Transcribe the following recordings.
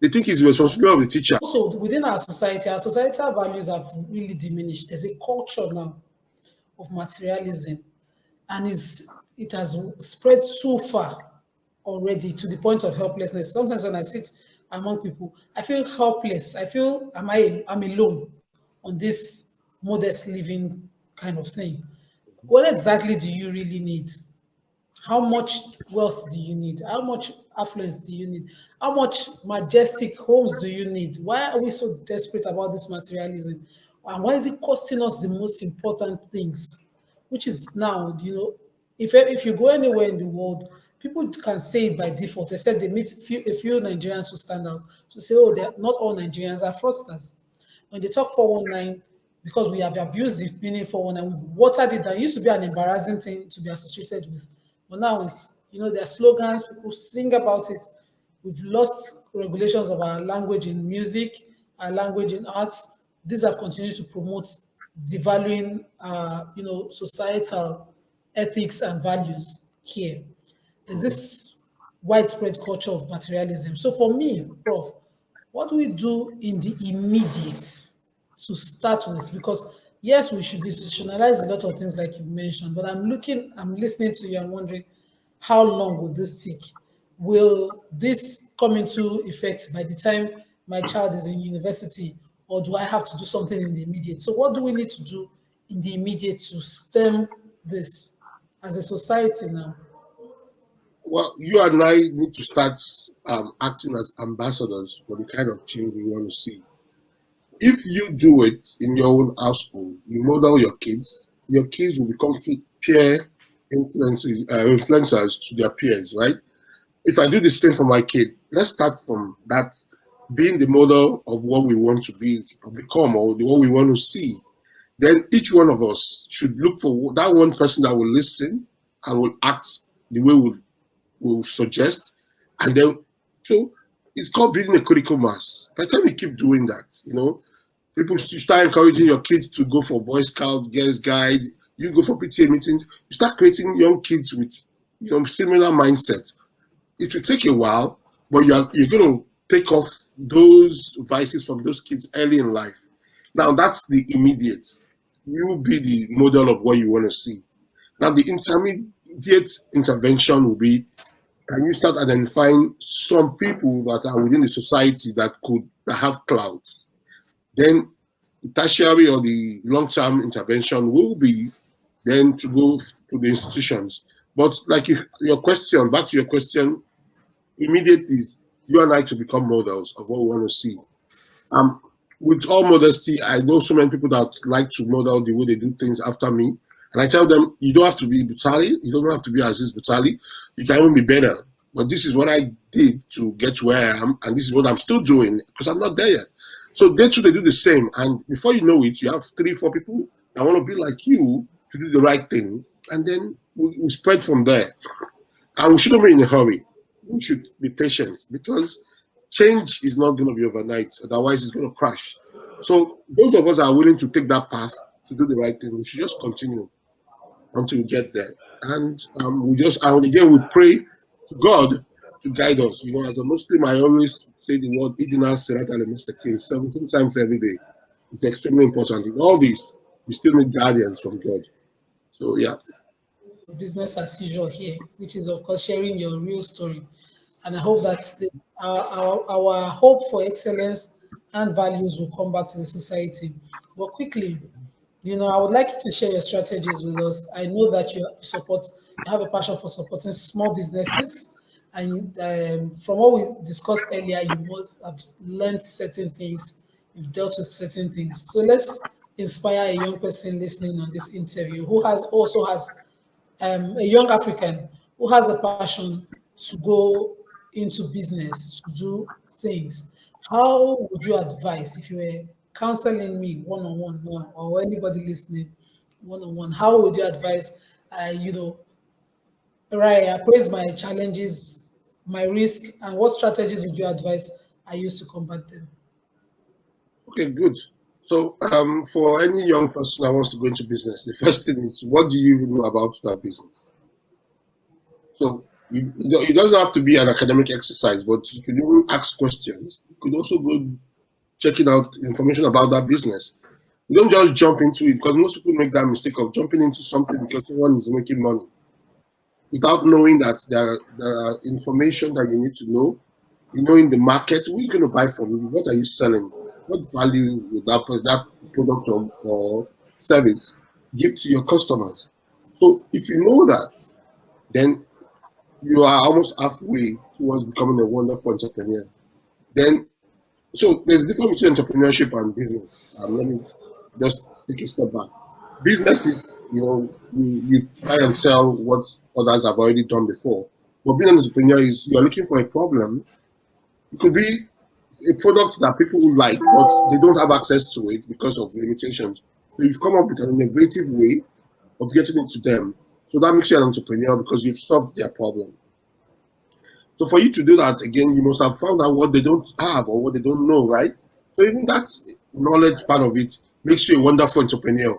They think it's the responsibility of the teacher. Also, within our societal values have really diminished. There's a culture now of materialism, and it has spread so far already to the point of helplessness. Sometimes when I sit among people, I feel helpless. I feel I'm alone on this modest living kind of thing. What exactly do you really need? How much wealth do you need? How much affluence do you need? How much majestic homes do you need? Why are we so desperate about this materialism? And why is it costing us the most important things? Which is now, if you go anywhere in the world, people can say it by default, except they meet a few Nigerians who stand out to say, oh, they're not all Nigerians are fraudsters. When they talk 419, because we have abused the meaning 419, we've watered it down. It used to be an embarrassing thing to be associated with. But now it's, their slogans, people sing about it. We've lost regulations of our language in music, our language in arts. These have continued to promote devaluing, societal ethics and values here. There's this widespread culture of materialism. So for me, Prof, what do we do in the immediate to start with? Because yes, we should institutionalize a lot of things like you mentioned, but I'm listening to you and wondering, how long will this take? Will this come into effect by the time my child is in university, or do I have to do something in the immediate? So what do we need to do in the immediate to stem this as a society now? Well, you and I need to start acting as ambassadors for the kind of change we want to see. If you do it in your own household, you model your kids will become peer influencers to their peers, right? If I do the same for my kid, let's start from that, being the model of what we want to be or become, or what we want to see. Then each one of us should look for that one person that will listen and will act the way we'll suggest. And then, so it's called building a critical mass. By the time you keep doing that, people start encouraging your kids to go for Boy Scout, Girls Guide, you go for PTA meetings, you start creating young kids with similar mindset. It will take a while, but you're going to take off those vices from those kids early in life. Now that's the immediate. You will be the model of what you want to see. Now the intermediate intervention will be, can you start identifying some people that are within the society that have clouds? Then the tertiary or the long-term intervention will be then to go to the institutions. But like back to your question, immediate is you and I to become models of what we want to see. With all modesty, I know so many people that like to model the way they do things after me. And I tell them, you don't have to be Butali, you don't have to be Aziz Butali, you can even be better. But this is what I did to get to where I am, and this is what I'm still doing, because I'm not there yet. So they too, they do the same. And before you know it, you have 3-4 people that want to be like you to do the right thing. And then we spread from there. And we shouldn't be in a hurry. We should be patient, because change is not going to be overnight. Otherwise, it's going to crash. So those of us that are willing to take that path to do the right thing, we should just continue until we get there. And we pray to God to guide us. As a Muslim, I always say the word Idina Sirat al-Mustaqim 17 times every day. It's extremely important. In all this, we still need guardians from God. So yeah. Business as usual here, which is of course sharing your real story. And I hope that our hope for excellence and values will come back to the society. But quickly, I would like you to share your strategies with us. I know that you have a passion for supporting small businesses, and from what we discussed earlier, you must have learned certain things, you've dealt with certain things. So let's inspire a young person listening on this interview who also has a young African who has a passion to go into business, to do things. How would you advise, if you were counseling me one-on-one now, or anybody listening one-on-one, how would you advise, appraise my challenges, my risk, and what strategies would you advise I use to combat them? Okay, good. So for any young person that wants to go into business, the first thing is, what do you even know about that business? So it doesn't have to be an academic exercise, but you can even ask questions could also go checking out information about that business. You don't just jump into it, because most people make that mistake of jumping into something because someone is making money without knowing that there are information that you need to know. You know, in the market, who's going to buy from you? What are you selling? What value would that product or service give to your customers? So if you know that, then you are almost halfway towards becoming a wonderful entrepreneur. Then, so there's a difference between entrepreneurship and business. Let me just take a step back. Business is, you try and sell what others have already done before. But being an entrepreneur is you're looking for a problem. It could be a product that people would like, but they don't have access to it because of limitations. So you've come up with an innovative way of getting it to them. So that makes you an entrepreneur because you've solved their problem. So for you to do that, again, you must have found out what they don't have or what they don't know, right? So even that knowledge part of it makes you a wonderful entrepreneur.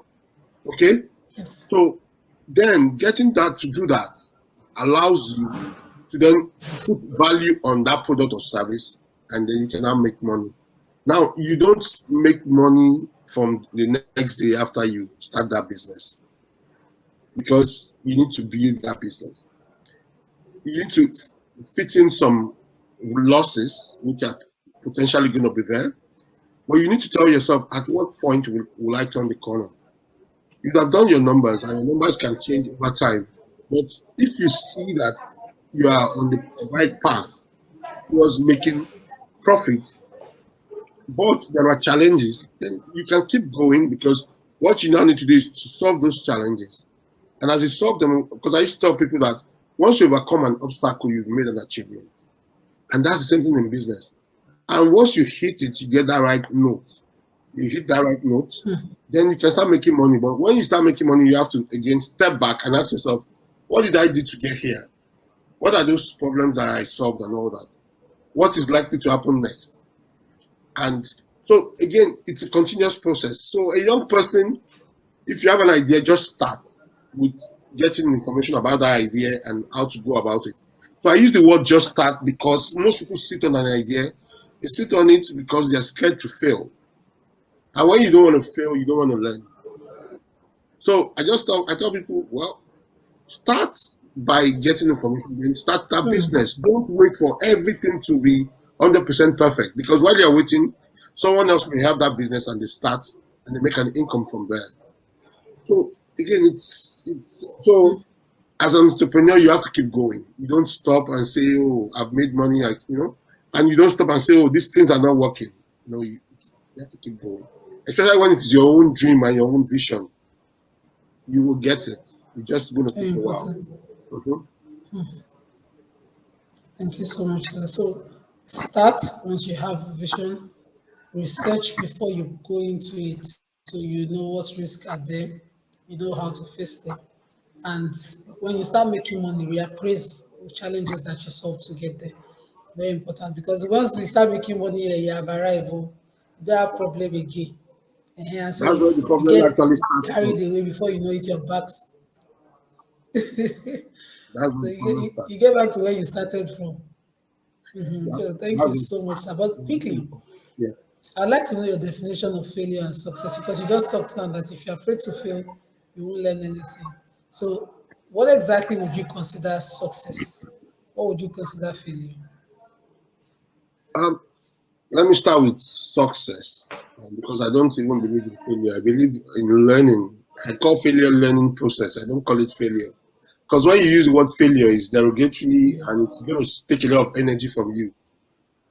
Okay? Yes. So then getting that to do that allows you to then put value on that product or service, and then you can now make money. Now, you don't make money from the next day after you start that business, because you need to build that business. You need to fit in some losses, which are potentially going to be there. But you need to tell yourself, at what point will I turn the corner? You have done your numbers, and your numbers can change over time. But if you see that you are on the right path towards making profit, but there are challenges, then you can keep going, because what you now need to do is to solve those challenges. And as you solve them, because I used to tell people that once you overcome an obstacle, you've made an achievement. And that's the same thing in business. And once you hit it, you get that right note. You hit that right note, then you can start making money. But when you start making money, you have to, again, step back and ask yourself, what did I do to get here? What are those problems that I solved and all that? What is likely to happen next? And so, again, it's a continuous process. So a young person, if you have an idea, just start with getting information about that idea and how to go about it. So I use the word just start because most people sit on an idea. They sit on it because they're scared to fail. And when you don't want to fail, you don't want to learn. So I tell people, well, start by getting information, then start that business. Don't wait for everything to be 100% perfect, because while you're waiting, someone else may have that business and they start and they make an income from there. So again, it's so as an entrepreneur, you have to keep going. You don't stop and say, "Oh, I've made money," and you don't stop and say, "Oh, these things are not working." No, you have to keep going, especially when it is your own dream and your own vision. You will get it. It's just going to Very take a while. important. Thank you so much, sir. So start once you have vision, research before you go into it, so you know what risks are there, you know how to face them. And when you start making money, reappraise the challenges that you solve to get there. Very important, because once you start making money, you have arrived, you don't have problem again. And so That's where the you problem get actually starts carried from. away before you know it, your back. That's where So the problem you starts. get back to where you started from. Yeah, So thank you that's so much, sir. But quickly, yeah. I'd like to know your definition of failure and success, because you just talked now that if you're afraid to fail, you won't learn anything. So, what exactly would you consider success? What would you consider failure? Um, Let me start with success, because I don't even believe in failure. I believe in learning. I call failure learning process. I don't call it failure, because when you use the word failure, it's derogatory and it's going to take a lot of energy from you.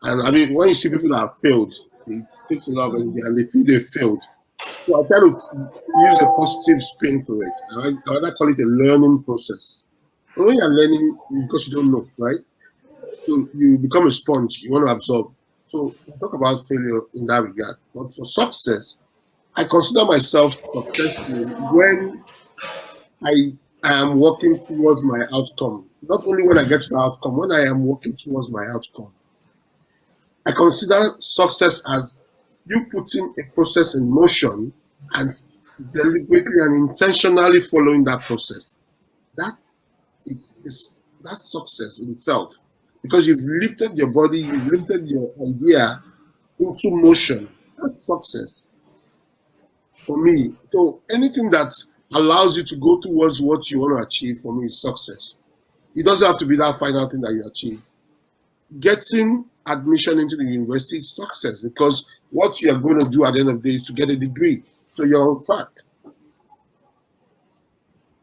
And I mean, when you see people that have failed, it takes a lot of energy and they feel they failed. So I try to use a positive spin to it. I rather call it a learning process. And when you're learning, because you don't know, right? So you become a sponge. You want to absorb. So we talk about failure in that regard. But for success, I consider myself successful when I I am working towards my outcome. Not only when I get to the outcome, when I am working towards my outcome. I consider success as you putting a process in motion and deliberately and intentionally following that process. That is that's success in itself, because you've lifted your body, you've lifted your idea, into motion. That's success for me. So anything that allows you to go towards what you want to achieve for me is success. It doesn't have to be that final thing that you achieve. Getting admission into the university is success because what you are going to do at the end of the day is to get a degree. So you're on track.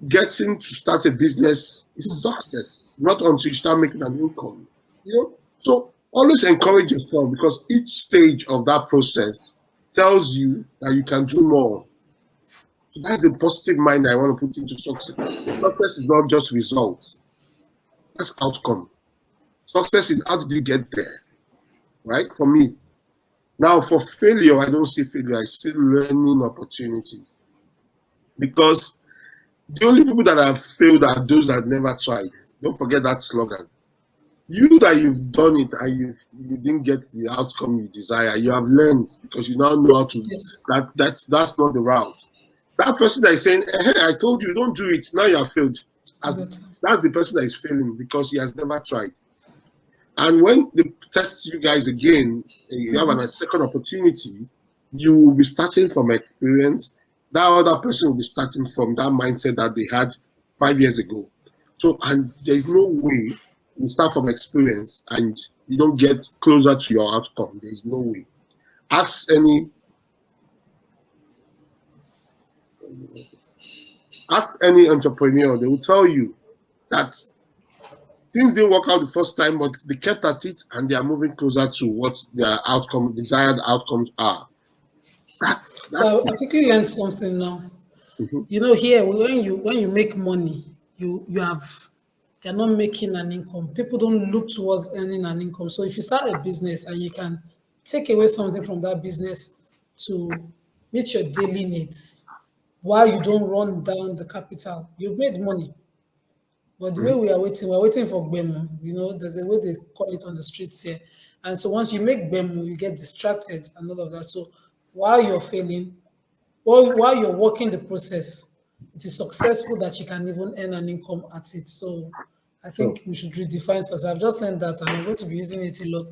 Getting to start a business is success, not until you start making an income. So always encourage yourself because each stage of that process tells you that you can do more. So that's the positive mind I want to put into success. Success is not just results, that's outcome. Success is how did you get there, right? For me. Now, for failure, I don't see failure, I see learning opportunities. Because the only people that have failed are those that never tried. Don't forget that slogan. You that you've done it and you didn't get the outcome you desire, you have learned because you now know how to. Yes. That's not the route. That person that is saying, hey, I told you, don't do it. Now you have failed. That's the person that is failing because he has never tried. And when they test you guys again, you have a second opportunity, you will be starting from experience. That other person will be starting from that mindset that they had 5 years ago. So, and there's no way you start from experience and you don't get closer to your outcome. There's no way. Ask any entrepreneur, they will tell you that things didn't work out the first time, but they kept at it and they are moving closer to what their desired outcomes are. So I quickly learned something now. Here when you make money, you're not making an income. People don't look towards earning an income. So if you start a business and you can take away something from that business to meet your daily needs while you don't run down the capital, you've made money. But the way we're waiting for Bemo. There's a way they call it on the streets here. And so once you make Bemo, you get distracted and all of that. So while you're failing, while you're working the process, it is successful that you can even earn an income at it. So I think we should redefine success. I've just learned that and I'm going to be using it a lot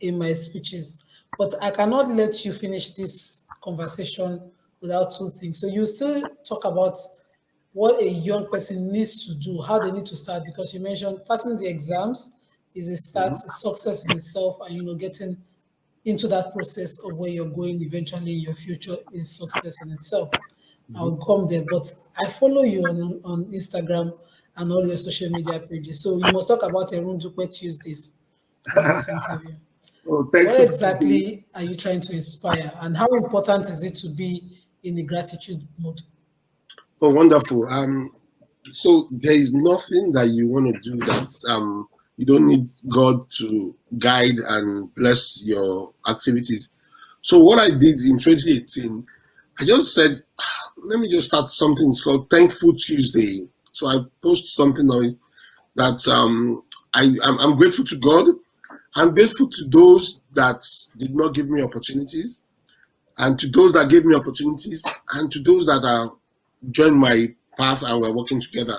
in my speeches. But I cannot let you finish this conversation without two things. So you still talk about what a young person needs to do, how they need to start, because you mentioned passing the exams is a start, a success in itself, and getting into that process of where you're going eventually in your future is success in itself. I'll come there, but I follow you on Instagram and all your social media pages. So you must talk about Erundupe Tuesdays in this interview. What exactly are you trying to inspire, and how important is it to be in the gratitude mode? Oh, wonderful. So there is nothing that you want to do that you don't need God to guide and bless your activities. So what I did in 2018, I just said, let me just start something. It's called Thankful Tuesday. So I post something on that I'm grateful to God. I'm grateful to those that did not give me opportunities, and to those that gave me opportunities, and to those that are joined my path and we're working together.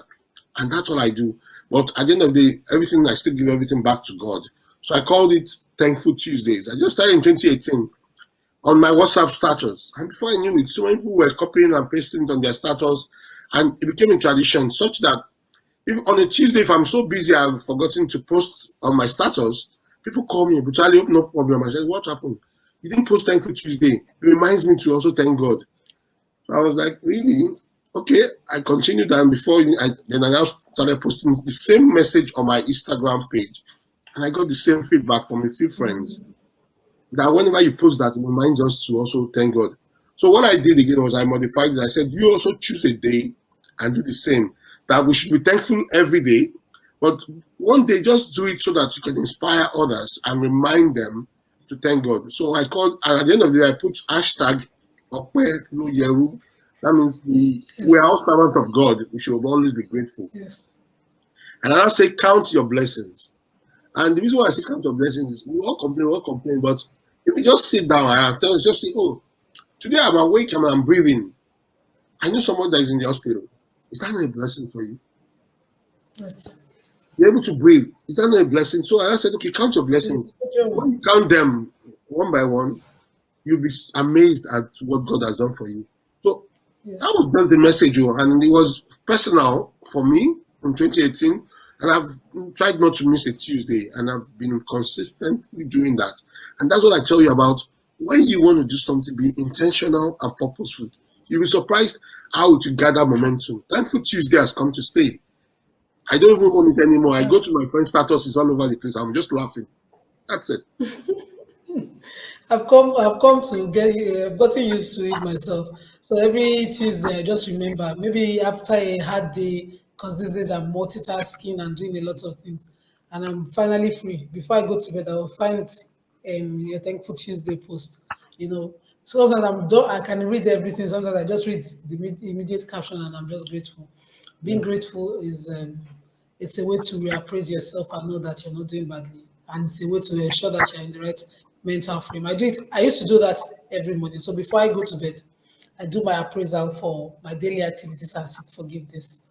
And that's all I do. But at the end of the day, everything, I still give everything back to God. So I called it Thankful Tuesdays. I just started in 2018 on my WhatsApp status. And before I knew it, so many people were copying and pasting it on their status. And it became a tradition such that if on a Tuesday, if I'm so busy, I've forgotten to post on my status, people call me, Butali, no problem. I said, what happened? You didn't post Thankful Tuesday. It reminds me to also thank God. So I was like, really? Okay, I continued, and then I now started posting the same message on my Instagram page, and I got the same feedback from a few friends that whenever you post that, it reminds us to also thank God. So what I did again was I modified it. I said, you also choose a day and do the same. That we should be thankful every day, but one day just do it so that you can inspire others and remind them to thank God. So I called, and at the end of the day, I put hashtag Yeru. That means we are all servants of God. We should always be grateful. Yes. And I say, count your blessings. And the reason why I say count your blessings is we all complain, but if you just sit down and tell us, just say, oh, today I'm awake and I'm breathing. I know someone that is in the hospital. Is that not a blessing for you? Yes. You're able to breathe. Is that not a blessing? So I said, okay, count your blessings. When you count them one by one, you'll be amazed at what God has done for you. So that Yes. was just the message, and it was personal for me in 2018. And I've tried not to miss a Tuesday, and I've been consistently doing that. And that's what I tell you about. When you want to do something, be intentional and purposeful. You'll be surprised how to gather momentum. Thankful Tuesday has come to stay. I don't even own it anymore. I go That's, to my friend's status, it's all over the place. I'm just laughing. That's it. I've come to get, I've gotten used to it myself. So every Tuesday, I just remember, maybe after a hard day, because these days I'm multitasking and doing a lot of things, and I'm finally free. Before I go to bed, I will find your Thankful Tuesday post. You know, sometimes I'm done, I can read everything. Sometimes I just read the immediate caption, and I'm just grateful. Being Yeah. grateful is it's a way to reappraise yourself and know that you're not doing badly, and it's a way to ensure that you're in the right mental frame. I do it. I used to do that every morning. So before I go to bed, I do my appraisal for my daily activities and seek forgiveness.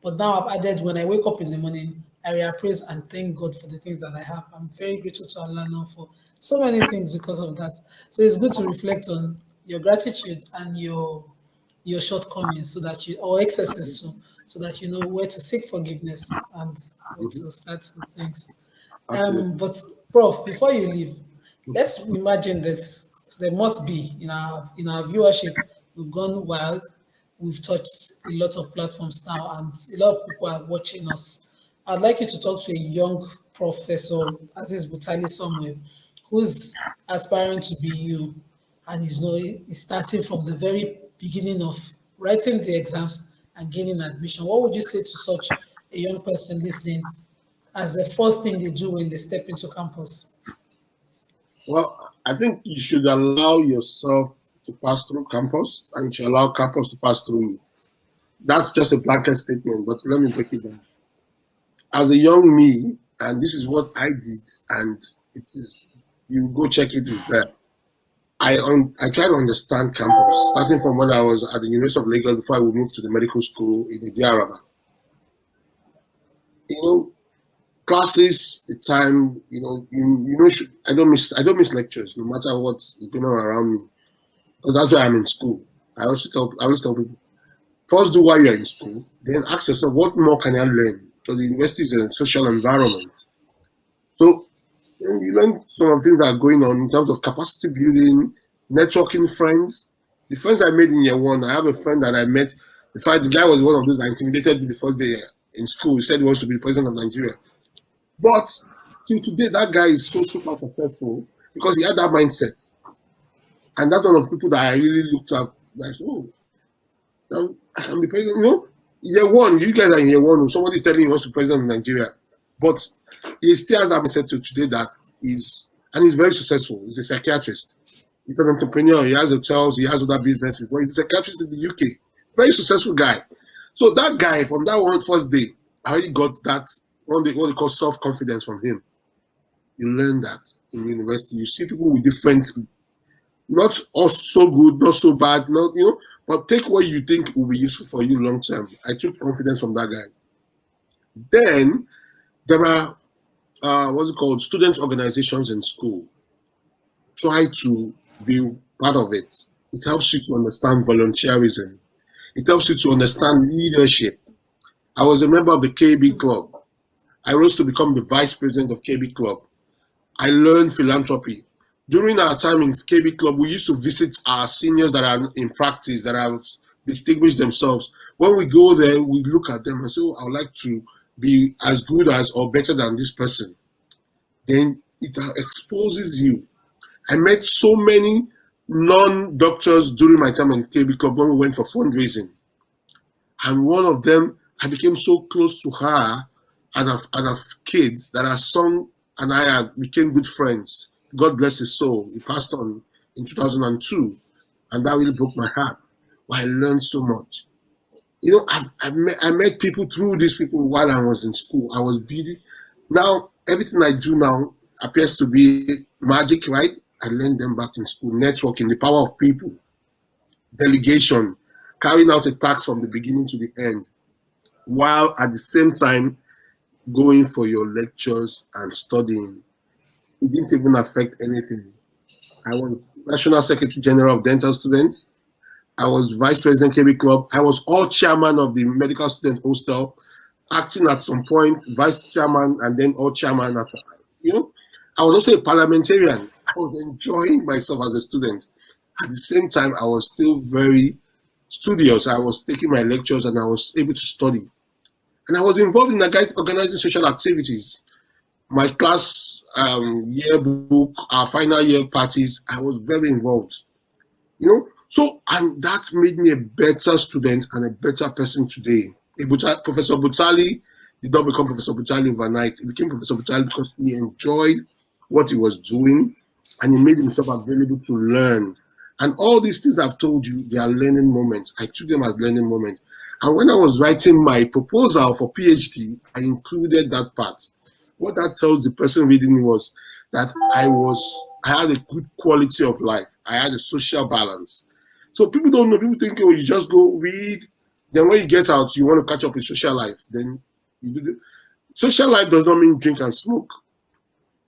But now I've added when I wake up in the morning, I reappraise and thank God for the things that I have. I'm very grateful to Allah now for so many things because of that. So it's good to reflect on your gratitude and your shortcomings so that you or excesses too, so that you know where to seek forgiveness and where Mhm. to start with things. Absolutely. But Prof, before you leave, let's imagine this. There must be in our viewership, we've gone wild. We've touched a lot of platforms now, and a lot of people are watching us. I'd like you to talk to a young professor, as is Butali somewhere, who's aspiring to be you, and he's starting from the very beginning of writing the exams and gaining admission. What would you say to such a young person listening as the first thing they do when they step into campus? Well, I think you should allow yourself to pass through campus and you should allow campus to pass through you. That's just a blanket statement, but let me break it down. As a young me, and this is what I did, and it is, you go check it, is there. I try to understand campus, starting from when I was at the University of Lagos before I would move to the medical school in Idiaraba. You know, classes, the time, I don't miss lectures, no matter what's going on around me, because that's why I'm in school. I always tell people, first do while you're in school, then ask yourself, what more can I learn? Because the university is a social environment. So you learn some of the things that are going on in terms of capacity building, networking friends. The friends I made in year one, I have a friend that I met. In fact, the guy was one of those that intimidated me the first day in school. He said he wants to be the president of Nigeria. But till today, that guy is so super successful because he had that mindset. And that's one of the people that I really looked up. Like, oh, I can be president. Year one, you guys are in year one. Somebody's telling you he wants to be president of Nigeria. But he still has that mindset to today that and he's very successful. He's a psychiatrist. He's an entrepreneur. He has hotels. He has other businesses. But he's a psychiatrist in the UK. Very successful guy. So that guy, from that one first day, I already got that, what they call self-confidence from him. You learn that in university. You see people with different, not all so good, not so bad, but take what you think will be useful for you long term. I took confidence from that guy. Then there are what's it called, student organizations in school. Try to be part of it. It helps you to understand volunteerism. It helps you to understand leadership. I was a member of the KB Club. I rose to become the vice president of KB Club. I learned philanthropy. During our time in KB Club, we used to visit our seniors that are in practice, that have distinguished themselves. When we go there, we look at them and say, oh, I would like to be as good as or better than this person. Then it exposes you. I met so many non-doctors during my time in KB Club when we went for fundraising. And one of them, I became so close to her and her kids that her son and I became good friends. God bless his soul. He passed on in 2002, and that really broke my heart. But I learned so much. I met people through these people while I was in school. I was busy. Now, everything I do now appears to be magic, right? I learned them back in school. Networking, the power of people, delegation, carrying out a task from the beginning to the end, while at the same time going for your lectures and studying. It didn't even affect anything. I was National Secretary General of Dental Students. I was Vice President KB Club. I was all chairman of the Medical Student Hostel, acting at some point, Vice Chairman, and then all chairman. I was also a parliamentarian. I was enjoying myself as a student. At the same time, I was still very studious. I was taking my lectures and I was able to study. And I was involved in organizing social activities. My class yearbook, our final year parties, I was very involved. So, and that made me a better student and a better person today. Professor Butali did not become Professor Butali overnight. He became Professor Butali because he enjoyed what he was doing and he made himself available to learn. And all these things I've told you, they are learning moments. I took them as learning moments. And when I was writing my proposal for PhD, I included that part. What that tells the person reading was that I had a good quality of life. I had a social balance. So people don't know. People think, oh, you just go read. Then when you get out, you want to catch up with social life. Then you do the social life does not mean drink and smoke.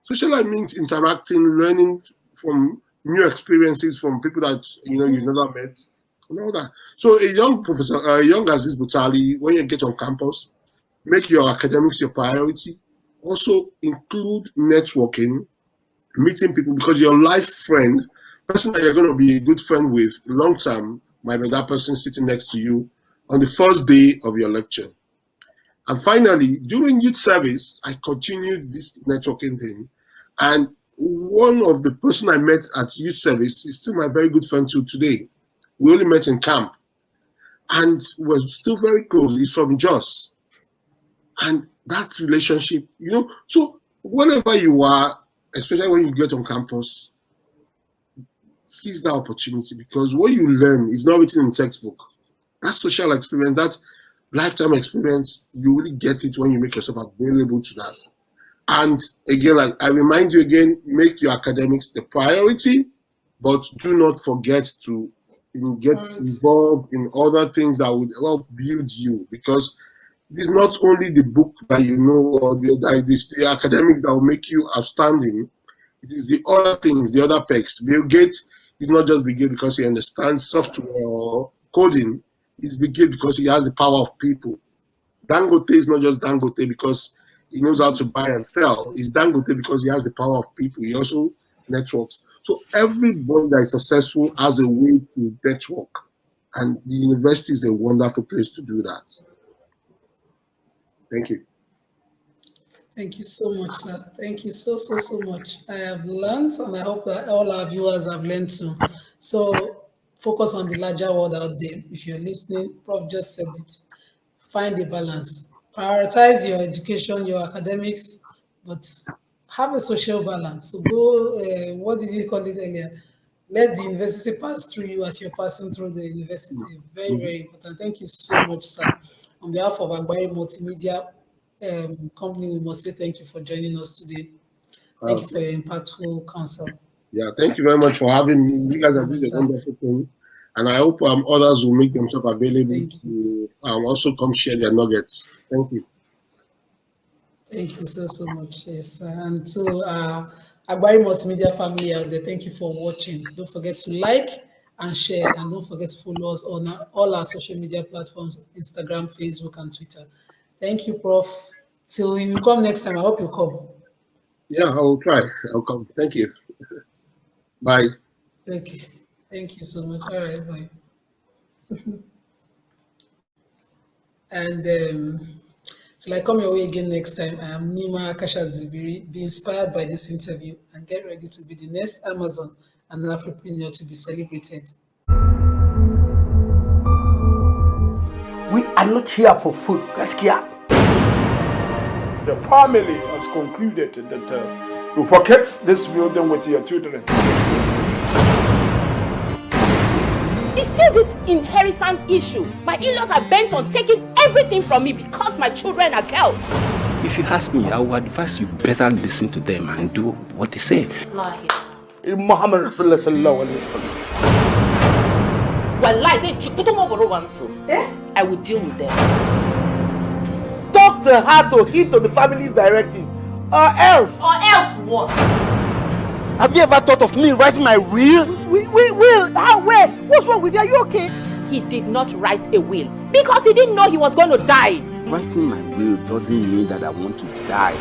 Social life means interacting, learning from new experiences from people that you've never met, and all that. So a young professor, young Aziz Butali, when you get on campus, make your academics your priority. Also include networking, meeting people, because your life friend, person that you're going to be a good friend with long term, might be that person sitting next to you on the first day of your lecture. And finally, during youth service, I continued this networking thing. And one of the person I met at youth service is still my very good friend till today. We only met in camp. And we're still very close. He's from Jos. And that relationship, so whenever you are, especially when you get on campus, seize that opportunity, because what you learn is not written in textbook. That social experience, that lifetime experience, you really get it when you make yourself available to that. And again, I remind you again, make your academics the priority, but do not forget to get involved in other things that would help build you, because it's not only the book that you know or the academics that will make you outstanding. It is the other things, the other pecs. Bill Gates is not just Bill Gates because he understands software or coding. He's Bill Gates because he has the power of people. Dangote is not just Dangote because he knows how to buy and sell. He's Dangote because he has the power of people. He also networks. So everybody that is successful has a way to network. And the university is a wonderful place to do that. Thank you. Thank you so much, sir. Thank you so much. I have learned, and I hope that all our viewers have learned too. So focus on the larger world out there. If you're listening, Prof just said it. Find a balance. Prioritize your education, your academics, but have a social balance. So go, what did you call it earlier? Let the university pass through you as you're passing through the university. Very, very important. Thank you so much, sir. On behalf of Agbari Multimedia company, we must say thank you for joining us today. Thank you for your impactful counsel. Yeah, thank you very much for having me. You guys have done a wonderful thing. And I hope others will make themselves available to also come share their nuggets. Thank you. Thank you so much. Yes. And to Agbari Multimedia family out there, thank you for watching. Don't forget to like and share, and don't forget to follow us on all our social media platforms, Instagram, Facebook, and Twitter. Thank you, Prof. Till you come next time, I hope you come. Yeah, I will try. I'll come. Thank you. Bye. Okay. Thank you so much. All right, bye. And till I come your way again next time, I am Nima Akashat Zibiri. Be inspired by this interview and get ready to be the next Amazon and Afriprenuer to be celebrated. We are not here for food, Gaskia. The family has concluded that you forget this building with your children. It's still this inheritance issue. My in-laws are bent on taking everything from me because my children are girls. If you ask me, I would advise you better listen to them and do what they say. Muhammad Rasulullah sallallahu alaihi wasallam. I will deal with them. Talk the heart or heed to the family's directive, or else. Or else what? Have you ever thought of me writing my will? Will? How? Where? What's wrong with you? Are you okay? He did not write a will because he didn't know he was going to die. Writing my will doesn't mean that I want to die.